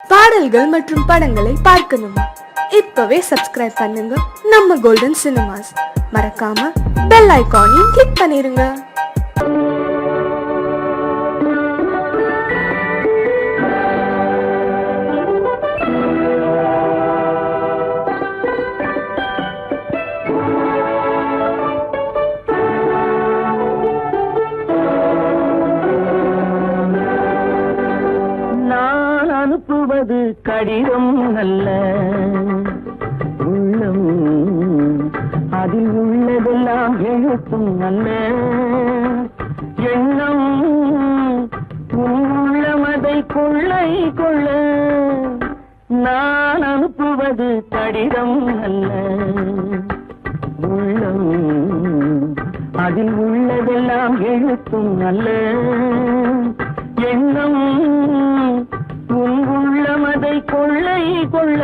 பாடல்கள் மற்றும் படங்களை பார்க்கணுமா? இப்பவே சப்ஸ்கிரைப் பண்ணுங்க நம்ம கோல்டன் சினிமாஸ். மறக்காம பெல் ஐகானையும் கிளிக் பண்ணிருங்க. அனுப்புவது கடிதம் அல்ல, உள்ளம் அதில் உள்ளதெல்லாம் எழுத்தும் அல்ல. எண்ணம் உள்ளமதை கொள்ளை கொள்ள. நான் அனுப்புவது கடிதம் அல்ல, உள்ளம் அதில் உள்ளதெல்லாம் எழுத்தும் அல்ல. எண்ணம் உள்ளமதை கொள்ளை கொள்ள.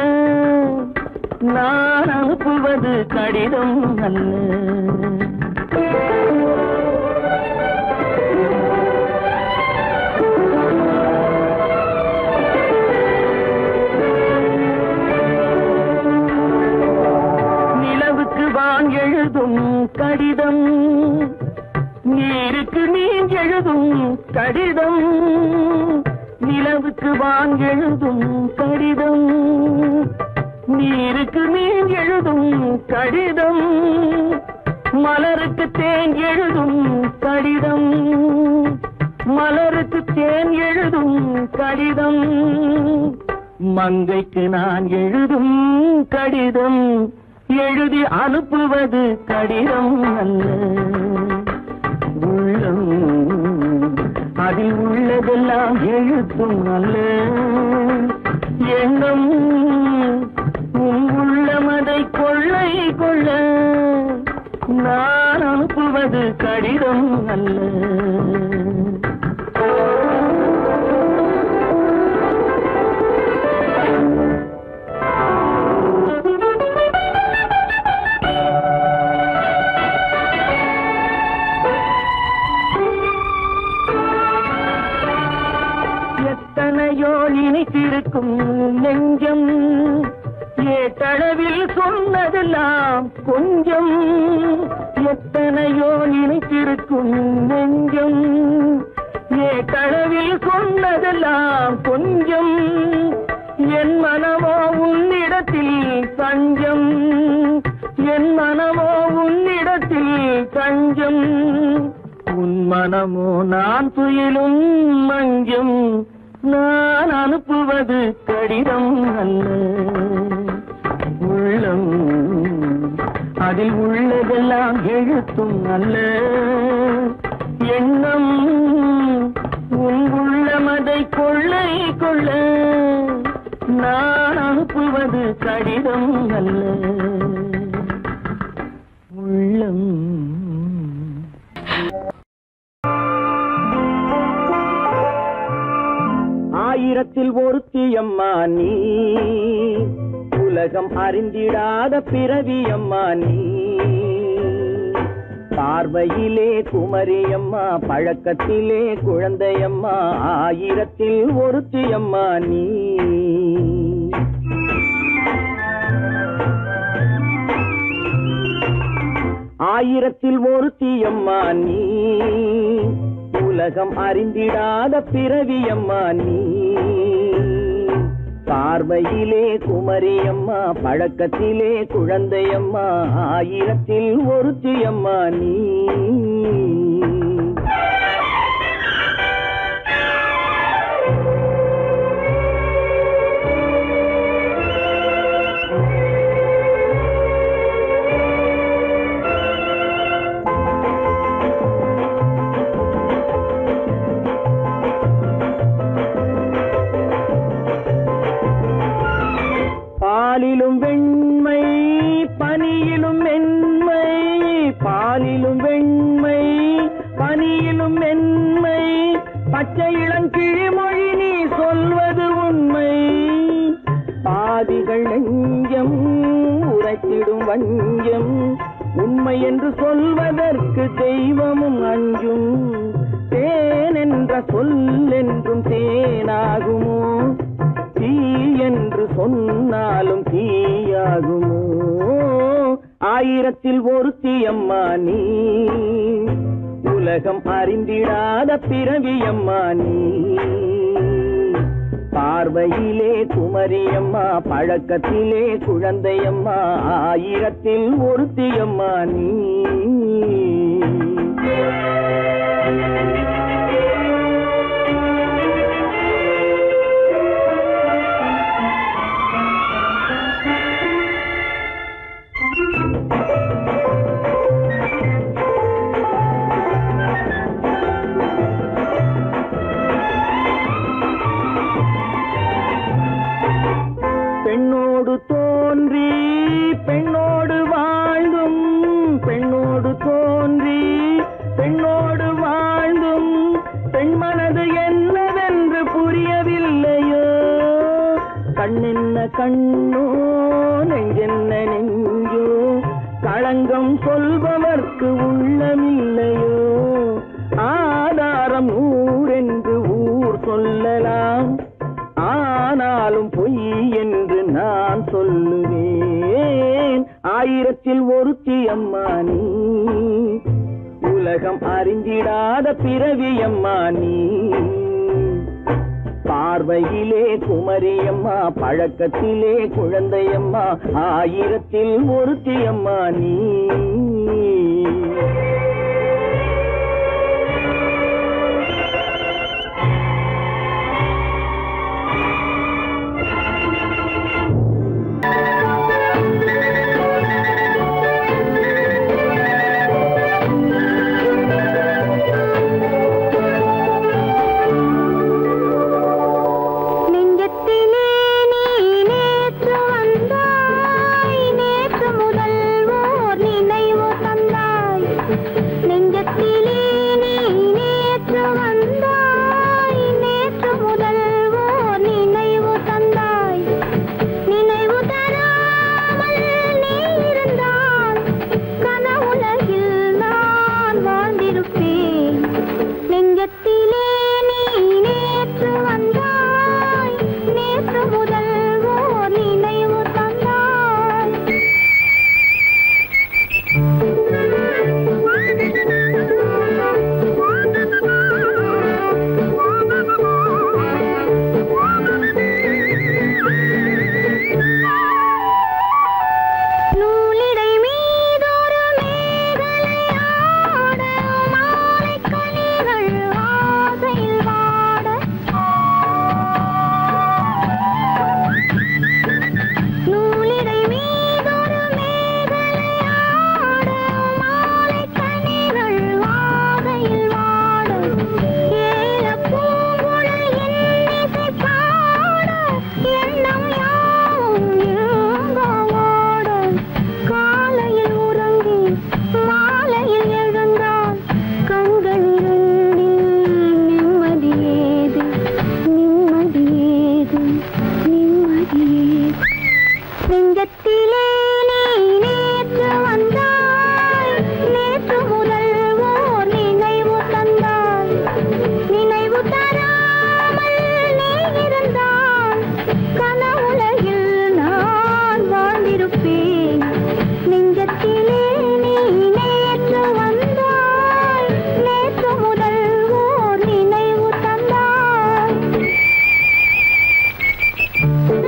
நான் அனுப்புவது கடிதம் அல்ல. நிலவுக்கு வான் எழுதும் கடிதம், நீருக்கு நீர் எழுதும் கடிதம். நிலவுக்கு வான் எழுதும் கடிதம், நீருக்கு நீர் எழுதும் கடிதம். மலருக்கு தேன் எழுதும் கடிதம், மலருக்கு தேன் எழுதும் கடிதம். மங்கைக்கு நான் எழுதும் கடிதம், எழுதி அனுப்புவது கடிதம் அல்ல. உள்ளம் அதில் உள்ளதெல்லாம் எழுத்தும் அல்ல. எண்ணம் உள்ளமதை கொள்ளை கொள்ள. நான் அனுப்புவது கடிதம் அல்ல. எத்தனையோ இனித்திருக்கும் நெஞ்சம், ஏட்டளவில் சொன்னதெல்லாம் கொஞ்சம். எத்தனையோ இனித்திருக்கும் நெஞ்சம், ஏட்டளவில் சொன்னதெல்லாம் கொஞ்சம். என் மனமோ உன்னிடத்தில் தஞ்சம், என் மனமோ உன்னிடத்தில் தஞ்சம். உன் மனமோ நான் துயிலும் மஞ்சம். நான் அனுப்புவது கடிதம் அல்ல, உள்ளம் அதில் உள்ளதெல்லாம் எழுத்தும் அல்ல. எண்ணம் உன் உள்ளமதை கொள்ளை கொள்ள. நான் அனுப்புவது கடிதம் அல்ல, உள்ளம். ஆயிரத்தில் ஒருத்தியம்மா நீ, உலகம் அறிந்திடாத பிறவியம்மா நீ. பார்வையிலே குமரியம்மா, பழக்கத்திலே குழந்தையம்மா. ஆயிரத்தில் ஒருத்தியம்மா நீ. ஆயிரத்தில் ஒருத்தியம்மா நீ, உலகம் அறிந்திடாத பிறவியம்மா நீ. பார்வையிலே குமரியம்மா, பழக்கத்திலே குழந்தையம்மா. ஆயிரத்தில் ஒருத்தியம்மா நீ. பாலிலும் வெண்மை பனியிலும் மென்மை, பாலிலும் வெண்மை பனியிலும் மென்மை. பச்சை இளங்கிழிமொழி நீ சொல்வது உண்மை. பாதிகள் நெஞ்சம் உரைத்திடும் வஞ்சம், உண்மை என்று சொல்வதற்கு தெய்வமும் அஞ்சும். தேன் என்ற சொல் என்றும் தேனாகுமோ? தீ சொன்னாலும் தீயாகுமோ? ஆயிரத்தில் ஒருத்தி அம்மா நீ, உலகம் அறிந்திடாத பிறவியம்மா நீ. பார்வையிலே குமரியம்மா, பழக்கத்திலே குழந்தையம்மா, ஆயிரத்தில் ஒருத்தியம்மா நீ. பெண்ணோடு தோன்றி பெண்ணோடு வாழ்ந்தும், பெண்ணோடு தோன்றி பெண்ணோடு வாழ்ந்தும், பெண் மனது என்னவென்று புரியவில்லையோ? கண்ணென்ன கண்ணோ, நெஞ்சென்ன நெஞ்சோ, களங்கம் சொல்பவர்க்கு உள்ளமில்லையோ? ஆதாரம் ஊரென்று ஊர் சொல்லலாம், ஆனாலும் பொய் என்று நான் சொல்லுவேன். ஆயிரத்தில் ஒருத்தி அம்மா நீ, உலகம் அறிந்திடாத பிறவியம்மா நீ. பார்வையிலே குமரியம்மா, பழக்கத்திலே குழந்தையம்மா, ஆயிரத்தில் ஒருத்தி அம்மா நீ.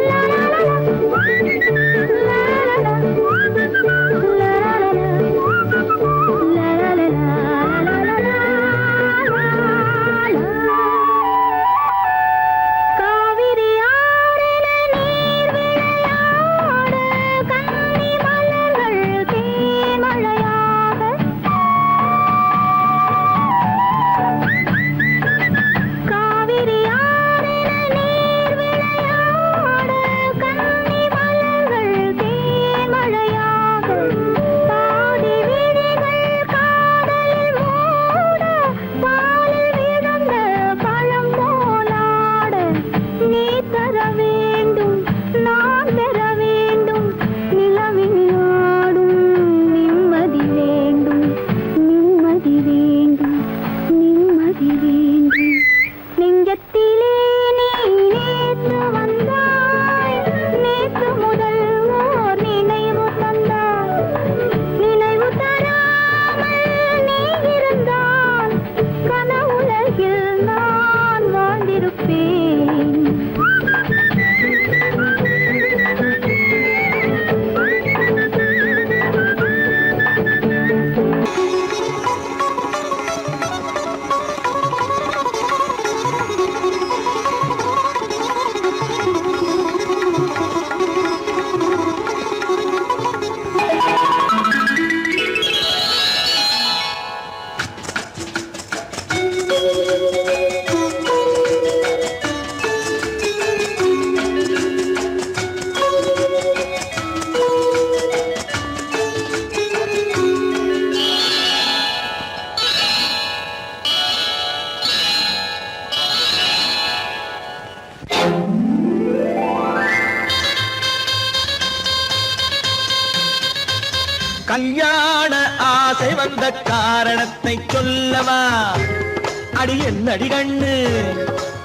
La la la la. கல்யாண ஆசை வந்த காரணத்தை சொல்லவா? அடி என்னடி கண்ணு,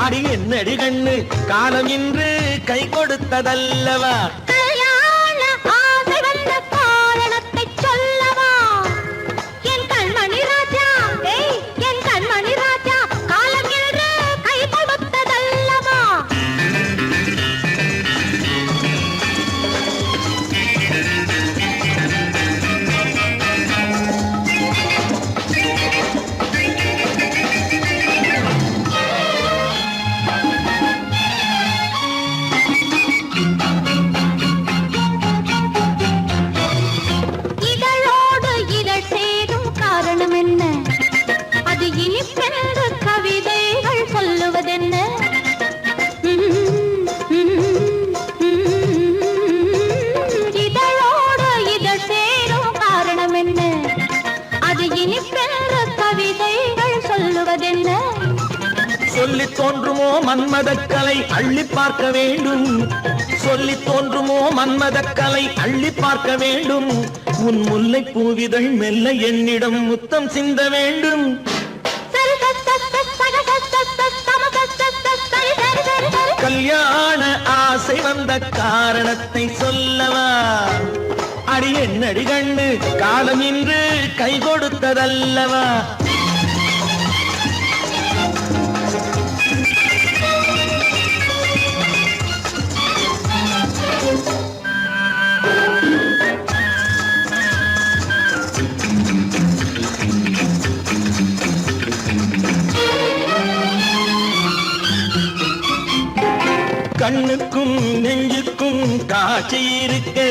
அடி என்னடி கண்ணு, காலம் இன்று கை கொடுத்ததல்லவா? கல்யாண ஆசை வந்த காரணத்தை சொல்லவா? என் கண்மணி ராஜா, என் கண்மணி ராஜா, காலம் இன்று கை கொடுத்ததல்லவா? இதழோடு இதழ் சேரும் காரணம் என்ன? அது இனிப்பென்று கவிதைகள் சொல்லுவதென்ன? இதழோடு இதழ் சேரும் காரணம் என்ன? அது இனிப்பென்று கவிதைகள் சொல்லுவதென்ன? சொல்லி தோன்றுமோ மன்மதக்கலை அள்ளி பார்க்க வேண்டும், சொல்லி தோன்றுமோ மன்மதக்கலை அள்ளி பார்க்க வேண்டும். உன் முல்லை பூவிதழ் மெல்ல என்னிடம் முத்தம் சிந்த வேண்டும். கல்யாண ஆசை வந்த காரணத்தை சொல்லவா? அடி என்னடி கண்ணு, காலம் இன்று கை கொடுத்ததல்லவா? கண்ணுக்கும் நெஞ்சுக்கும் காட்சி இருக்கு,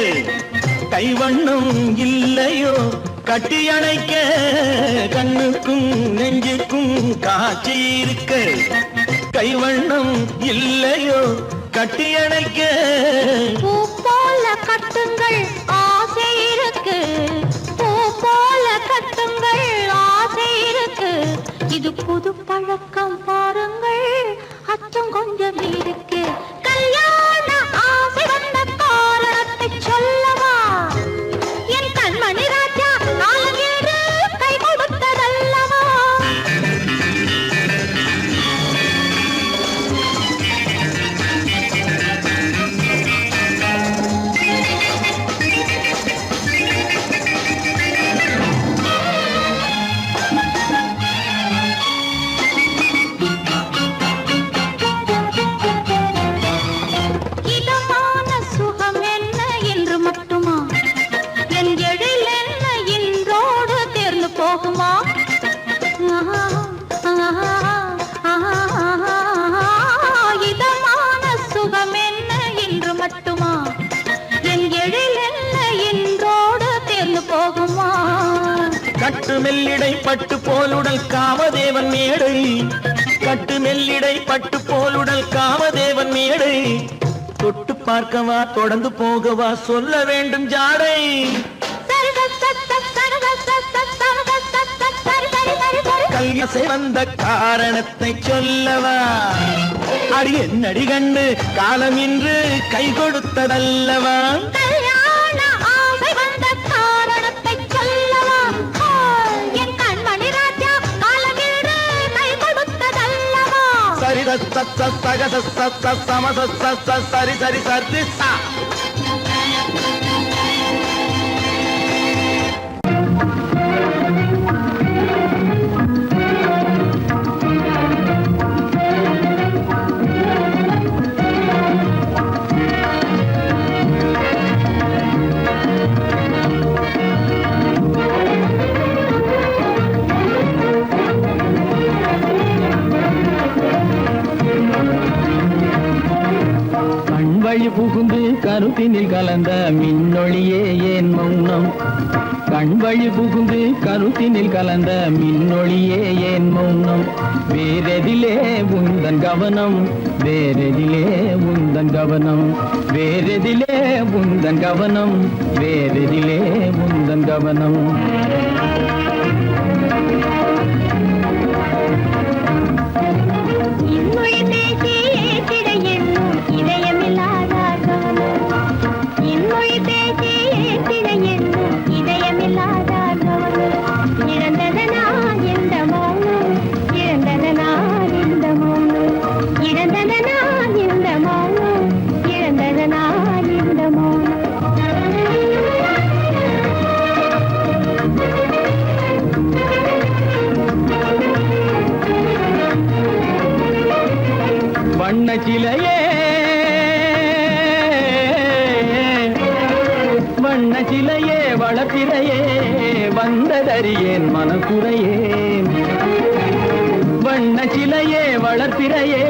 கைவண்ணம் இல்லையோ கட்டி அணைக்க? கண்ணுக்கும் நெஞ்சுக்கும் காட்சி இருக்கு, கைவண்ணம் இல்லையோ கட்டி அணைக்க? பூ போல கட்டுங்கள் ஆசை இருக்கு, பூ போல கட்டுங்கள் ஆசை இருக்கு. இது புது பழக்கம் பாருங்கள், அச்சம் கொஞ்சம் இருக்கு. கல்யாண ஆசை வந்த காரணத்தை சொல்லவா? என் கண்மணி ராஜா, காலம் இன்று கை கொடுத்ததல்லவா? இதமான சுகம் என்ன என்று மட்டுமா? என் எழில் என்ன இன்றோடு தேர்ந்து போகுமா? இதமான சுகம் என்ன என்று மட்டுமா? என் எழில் என்ன இன்றோடு தேர்ந்து போகுமா? கட்டு மெல்லிடை பட்டு போலுடல் காமதேவன் மேடை, கட்டு மெல்லிடை பட்டு போலுடல் காமதேவன் மேடை. தொட்டு பார்க்கவா தொடர்ந்து போகவா சொல்ல வேண்டும் ஜாடை? கல்யாண வந்த காரணத்தை சொல்லவா? அடி என்னடி கண்டு, காலம் இன்று கை கொடுத்ததல்லவா? கல்யாண ஆசை வந்த காரணத்தை சொல்லவா? என் கண்மணி ராஜா, காலம் இன்று கை கொடுத்ததல்லவா? சரி சக சம சரி சரி சரி சா. கண்வழி புகுந்து கருத்தினில் கலந்த மின்னொளியே ஏன் மௌனம்? கண்வழி புகுந்து கருத்தினில் கலந்த மின்னொளியே ஏன் மௌனம்? வேறெதிலே உந்தன் கவனம், வேறெதிலே உந்தன் கவனம், வேறெதிலே உந்தன் கவனம், வேறெதிலே உந்தன் கவனம். இன்மொழி பேசி ஏற்றிட எண்ணும் இதயமில்லாதார் கவனம், இன்மொழி பேசி ஏற்றிட எண்ணும் இதயமில்லாதார் வண்ணச்சிலையே வண்ணச்சிலையே வளர்ப்பிறையே வந்ததறியேன் மனக்குறையேன் வண்ணச்சிலையே வளர்ப்பிறையே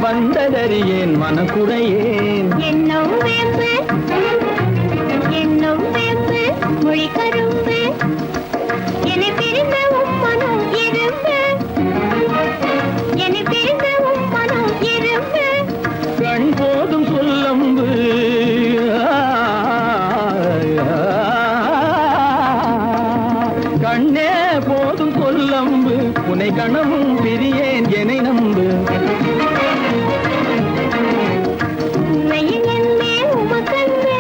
வந்ததறியேன் மனக்குறையேன் என்னும் வேம்பு மொழி கரும்பு என்னை பிரிந்த உம்மனும் எறும்பு என்னை பிரிந்த உம்மனும் எறும்பு கண் போதும் சொல்லம்பு கண்ணே போதும் சொல்லம்பு உனை கணமும் பிரியேன் என்னை நம்பு உண்மையில் என்னே உமக்கன்று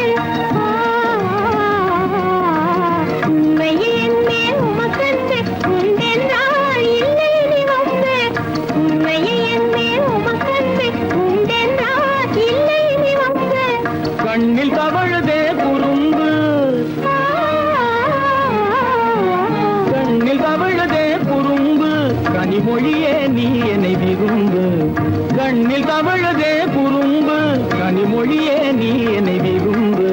உண்மையில் என்னே உமக்கன்று உண்டென்றால் இல்லை நீ வம்பு உண்மையில் என்னே உமக்கன்று உண்டென்றால் இல்லை நீ வம்பு கண்ணில் தவழுதே குறும்பு கண்ணில் தவழுதே குறும்பு கனிமொழியே நீ என்னை விரும்பு கண்ணில் தவழுதே குறும்பு கனிமொழியே நீ என்னை விரும்பு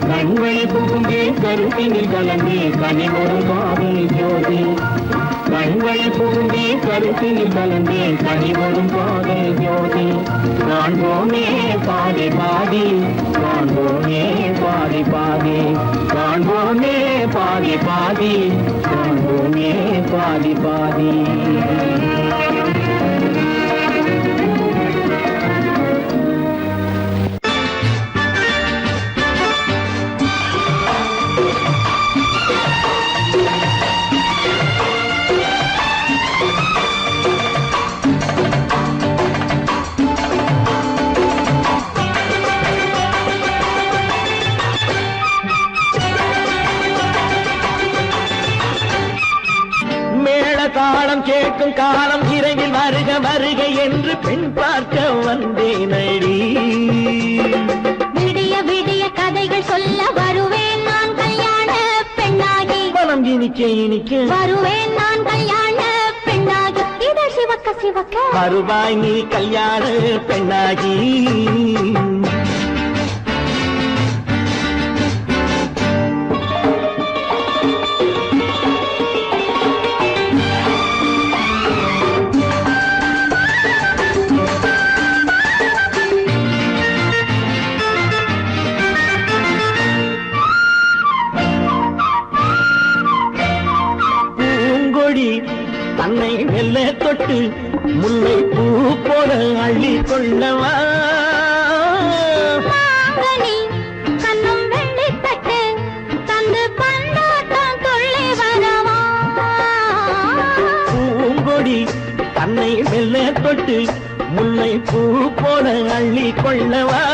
கண்வழி புகுந்தே கருத்தினில் கலந்தே கனிமொரு காதல் ஜோதி கண்வழி புகுந்தே கருத்தினில் கலந்தே கனிமொரு காதல் ஜோதி காண்போமே பாதி பாதி காண்போமே பாதி பாதி காண்போமே பாதி பாதி காண்போமே பாதி பாதி தாளம் கேட்கும் காலம் இறைவில் வருக வருக என்று பெண் பார்க்க வந்தேனடி விடிய விடிய கதைகள் சொல்ல வருவேன் நான் கல்யாண பெண்ணாகி மனம் இனிக்க இனிக்க வருவேன் நான் கல்யாண பெண்ணாகி இதழ் சிவக்க சிவக்க வருவாய் நீ கல்யாண பெண்ணாகி தன்னை வெல்ல தொட்டு முல்லை பூ போல அள்ளி கொள்ளவா கண்ணும் வெள்ளி தட்டு தந்து பந்தாட்டம் தொள்ளி வரவா பூங்கொடி தன்னை வெல்ல தொட்டு முல்லை பூ போல அள்ளி கொள்ளவா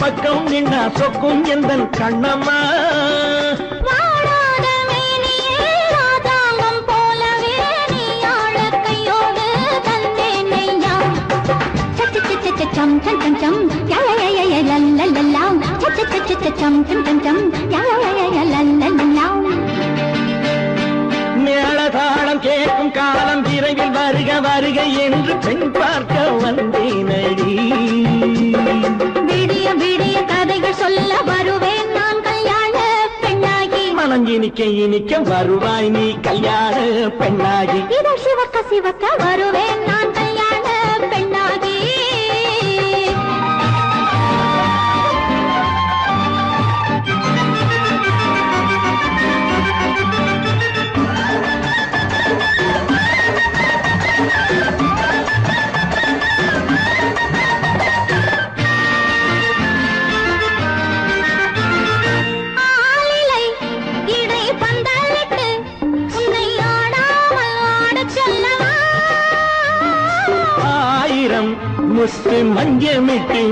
பக்கம் நின்னா சொக்கும் எந்தன் கண்ணம்மா வாடாத மேனியே ராதாங்கம் போலவே நீ ஆழ கையோடு தந்தேன் நெய்யா சச்ச சச்ச சம் சம் சம் சம் யா யா யா யா லல்லல்லா சச்ச சச்ச சம் சம் சம் சம் யா யா யா யா லல்லல்லா மேளதாளம் கேட்கும் காலம் விரைவில் வருக வருக என்று பெண் பார்க்க வந்தேனடி விடிய விடிய கதைகள் சொல்ல வருவேன் நான் கல்யாண பெண்ணாகி மனம் இனிக்க இனிக்க வருவாய் நீ கல்யாண பெண்ணாகி இதழ் சிவக்க சிவக்க வருவேன் நான் கல்யாண பெண்ணாகி முத்து மஞ்சமிட்டு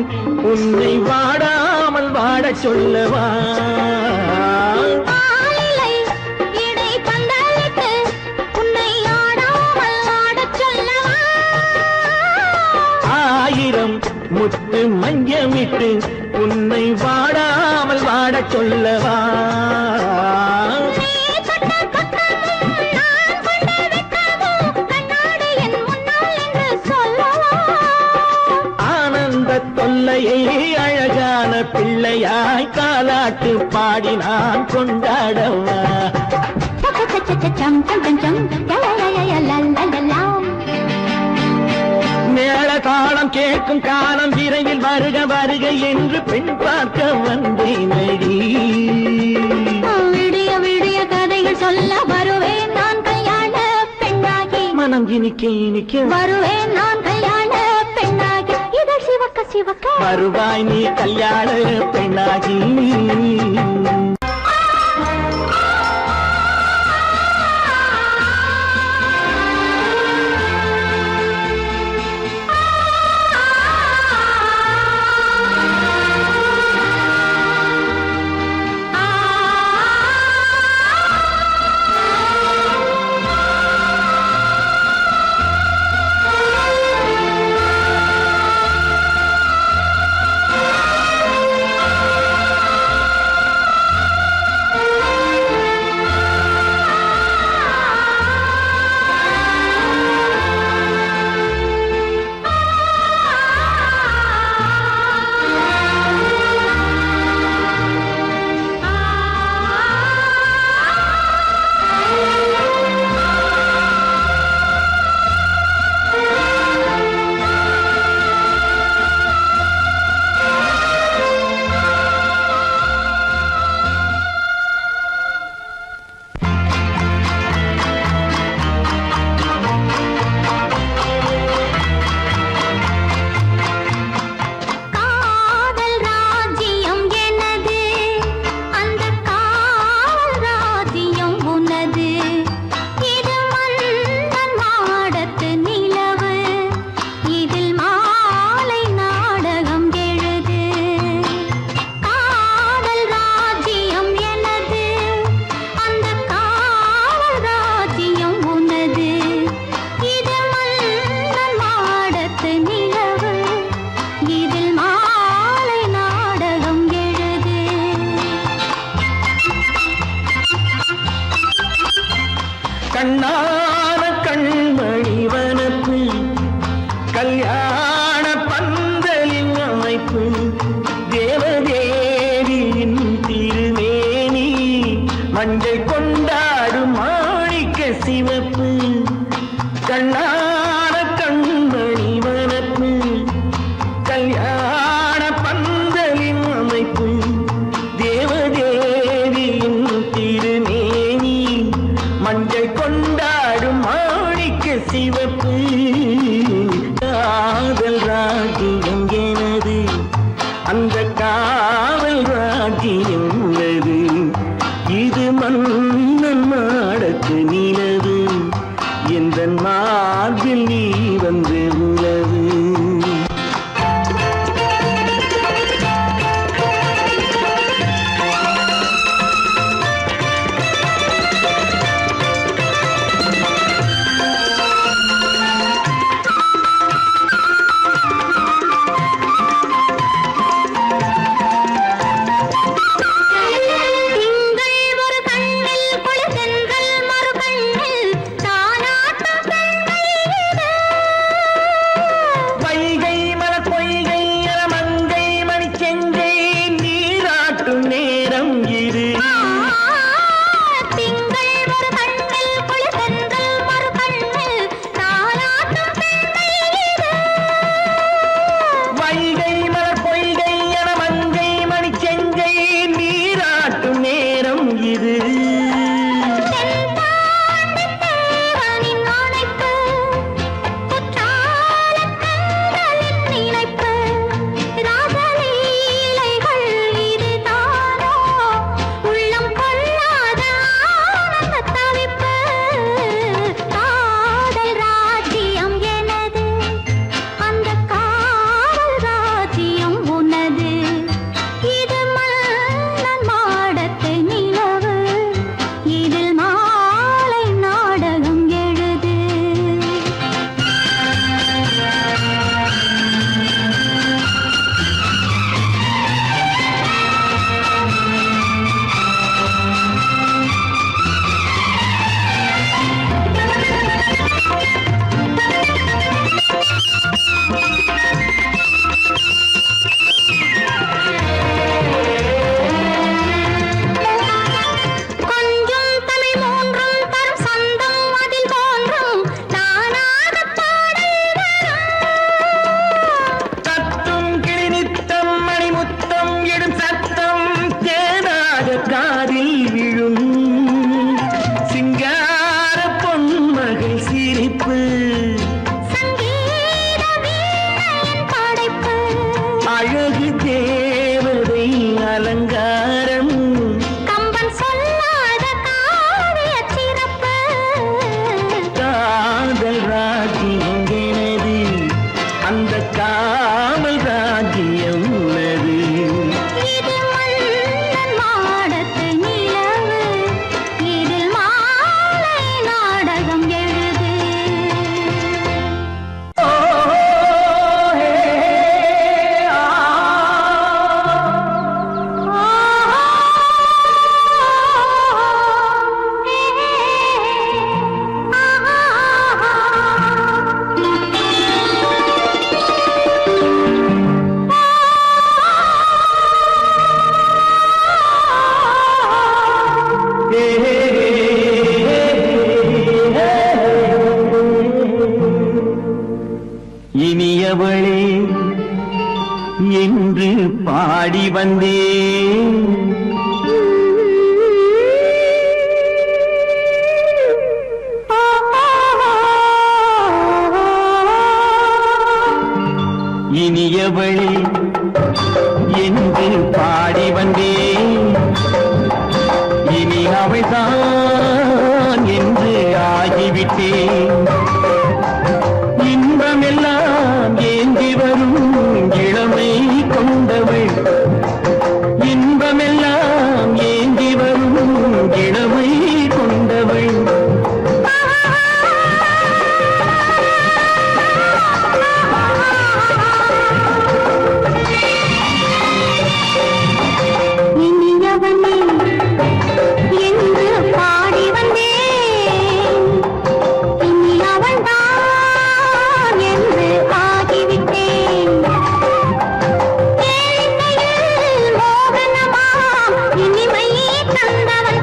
உன்னை வாடாமல் வாடச் சொல்லவா ஆயிரம் முத்து மஞ்சமிட்டு உன்னை வாடாமல் வாடச் சொல்லவா? நீ தொட்ட பக்கமும் நான் கொண்ட வெட்கமும் கண்ணாடி என் முன்னால் என்று சொல்லவா? ஆனந்த தொல்லையை அழகான பிள்ளையாய் காலாட்டு பாடி நான் கொண்டாடவா? சம் சம் சம் சம் லலலலலலலலலாம். மேள தாளம் கேட்கும் காலம் விரைவில் வருக வருக என்று பெண் பார்க்க வந்தேனடி. விடிய விடிய கதைகள் சொல்ல வருவேன் நான் கல்யாண பெண்ணாகி. மனம் இனிக்க இனிக்க வருவேன் நான் கல்யாண பெண்ணாகி. இதழ் சிவக்க சிவக்க வருவாய் நீ கல்யாண பெண்ணாகி. கண்ணான கண்மணி வனப்பு கல்யாண பந்தலின் அமைப்பு தேவதேவியின் திருமேனி மஞ்சள் கொண்டாடும் மாணிக்க சிவப்பு. கண்ணான கண்மணி வனப்பு கல்யாண பந்தலின் அமைப்பு தேவதேவியின் திருமேனி மஞ்சள் கொண்டாடும் மாணிக்க சிவப்பு. காதல் ராஜ்யம் எனது அந்த காவல் ராஜ்யம் உள்ளது. இது மன்னன் மாடத்து நிலவு எந்த மார்பில் நீ வந்து உலவு. அந்த காமல் ராஜ்யம் உள்ளது. இது மன்னன் மாடத்து நிலவு, இதில் மாலை நாடகம் எழுது. ஓ, ஹே, ஆ. இனியவளே என்று பாடி வந்தேன். இனியவளே என்று பாடி வந்தேன். இனி அவள்தான் என்று ஆகிவிட்டேன். இன்பமெல்லாம் ஏந்தி வரும் இளமை கொண்டவள், இன்பமெல்லாம் ஏந்தி வரும் இளமை கொண்டவள். இனியவனே என்று பாடி வந்தேன். இனி அவள்தான் என்று ஆகிவிட்டேன். கேளிக்கையில் மோகனமாம் இனிமை தந்தவன்.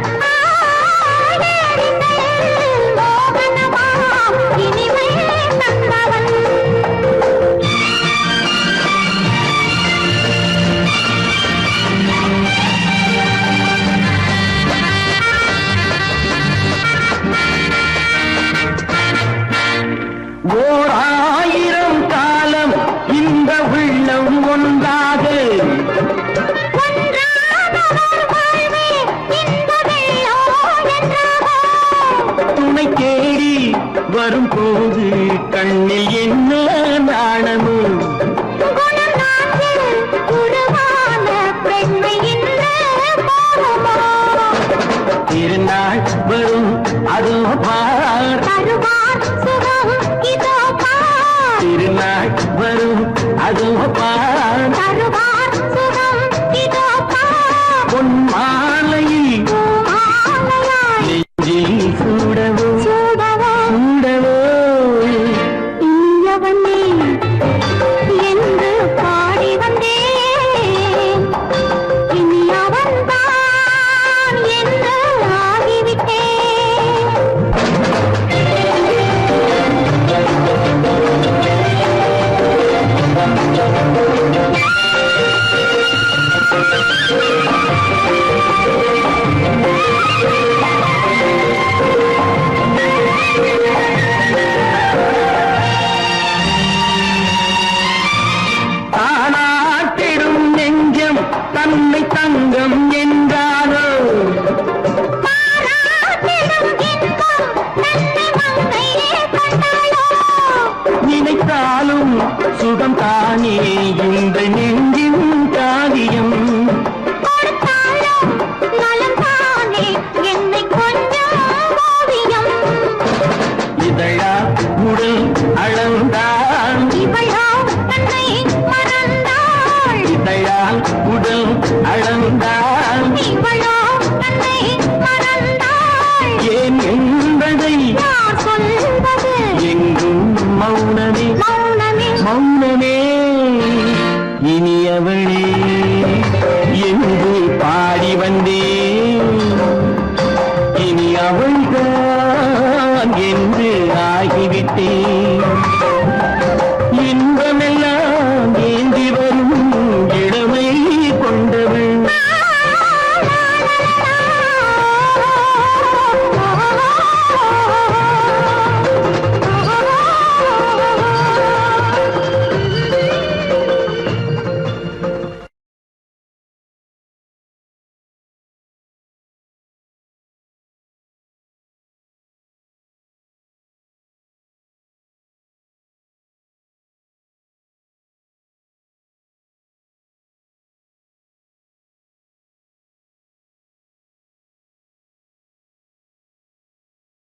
கேளிக்கையில் மோகனமாம் இனிமை தந்தவன். ஓர் 1000 காலம் இந்த உள்ளம் ஒன்றாக துணை தேடி வரும்போது கண்ணில் என்ன நாணமோ. திருநாள் வரும் அதோ பார், திருநாள் வரும் அதோ பார். பொன் மாலையில் நெஞ்சில் சூடவோ சூடவோ. என்று பாடி வந்தேன். இனி அவன்தான் என்று ஆகிவிட்டேன். தானாட்டிடும் நெஞ்சம் தன்னை தங்கம் என்றாரோ. நினைத்தாலும் சுகம் தானே இந்த நெஞ்சின் காரியம். இதழா உடல் அளந்தான், இதழால் உடல் அளந்தான். ஏன் என்பதை எங்கும் மௌனமே மௌனமே. இனி